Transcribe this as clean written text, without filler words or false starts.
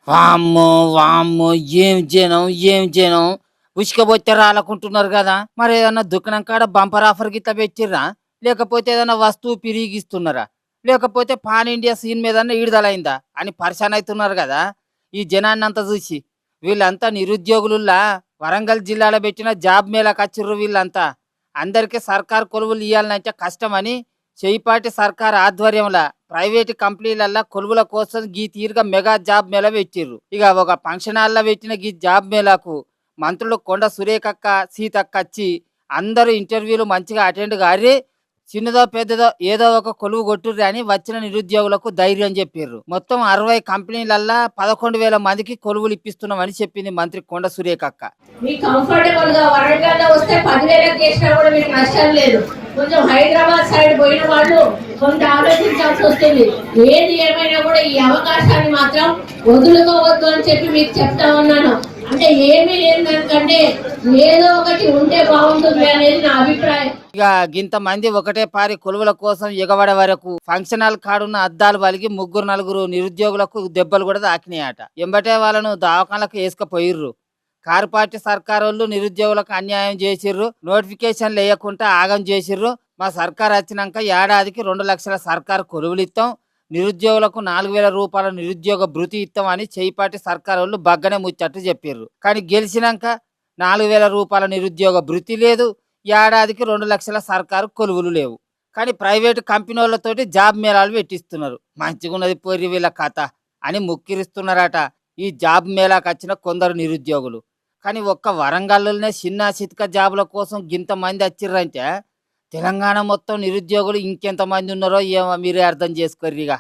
వామ్మో! వామ్మో! ఏం జనం, ఏం జనం. ఉసుకబోస్తే రాలకుంటున్నారు గదా! మరేదన్నా దుకాణం కాడ బంపర్ ఆఫర్ గిట్ల పెట్టిర్రా? లేకపోతే ఏదన్నా వస్తువు పిరిగిస్తున్నారా? లేకపోతే పాన్ ఇండియా సీన్ మీదన్నా ఈడుదలైందా? అని పరేషాన్ అయితున్నారు గదా! ఈ జనాన్నంతా జూసి. వీళ్ళంతా నిరుద్యోగులుల్లా వరంగల్ జిల్లాలో బెట్టిన జాబ్ మేళాకచ్చిర్రు వీళ్ళంతా. అందరికి సర్కారు కొలువులియ్యాల్నంటే కష్టమని చేయిపాటి సర్కార్ ఆధ్వర్యంల ప్రైవేటు కంపెనీలల్లా కొలువుల కోసం గీ తీరుగా మెగా జాబ్ మేళా పెట్టిర్రు. ఇక ఒక ఫంక్షన్ హాల్‌లో పెట్టిన గీ జాబ్ మేళాకు మంత్రులు కొండ సురేఖక్క, సీతక్క అచ్చి అందరూ ఇంటర్వ్యూలు మంచిగా అటెండ్ గారి చిన్నదో, పెద్దదో ఏదో ఒక కొలువు కొట్టుర్రి అని వచ్చిన నిరుద్యోగులకు ధైర్యం చెప్పిర్రు. మొత్తం 60 కంపెనీలల్లా 11,000 మందికి కొలువులు ఇప్పిస్తున్నామని చెప్పింది మంత్రి కొండ సురేఖక్క. మీకు కంఫర్టబుల్ గా వరంగల్లో వస్తే 10,000 చేసినా కూడా మీకు నష్టం లేదు. కొంచెం హైదరాబాద్ సైడ్ పోయిన వాళ్ళు కొంత ఆలోచించాల్సి వస్తుంది. ఏది ఏమైనా కూడా ఈ అవకాశాన్ని మాత్రం వదులుకోవద్దు అని చెప్పి మీకు చెప్తా ఉన్నాను. అంటే ఏమీ లేదు దానికంటే ఏదో ఒకటి ఉంటే బాగుంటుంది అనేది నా అభిప్రాయం. ఇక గింతమంది ఒకటే పారి కొలువుల కోసం ఎగబడే వరకు ఫంక్షన్ హాల్ కాడున్న అద్దాలు వలిగి ముగ్గురు నలుగురు నిరుద్యోగులకు దెబ్బలు కూడా తాకినాయట. ఎంబటే వాళ్ళను దవాఖానలకు వేసుకపోయిర్రు. కారు పార్టీ సర్కారోళ్ళు నిరుద్యోగులకు అన్యాయం చేసిర్రు. నోటిఫికేషన్లు వేయకుండా ఆగం చేసిర్రు. మా సర్కార్ వచ్చినాక ఏడాదికి 2 లక్షల సర్కారు కొలువులు ఇస్తాం, నిరుద్యోగులకు 4,000 రూపాయల నిరుద్యోగ భృతి ఇస్తాం అని చేయిపాటి సర్కారోళ్ళు బగ్గనే ముచ్చట్టు చెప్పిర్రు. కానీ గెలిచినాక 4,000 రూపాయల నిరుద్యోగ భృతి లేదు, ఏడాదికి 2 లక్షల సర్కారు కొలువులు లేవు. కానీ ప్రైవేటు కంపెనీలతోటి జాబ్ మేళాలు పెట్టిస్తున్నారు. మంచిగున్నది పోర్రి వీళ్ళ కథ అని ముక్కిరిస్తున్నారట ఈ జాబ్ మేళాకు వచ్చిన కొందరు నిరుద్యోగులు. కానీ ఒక్క వరంగల్లోనే చిన్న చితక జాబుల కోసం గింతమంది వచ్చిర్రంటే తెలంగాణ మొత్తం నిరుద్యోగులు ఇంకెంతమంది ఉన్నారో ఏమో మీరే అర్థం చేసుకోర్రిగా.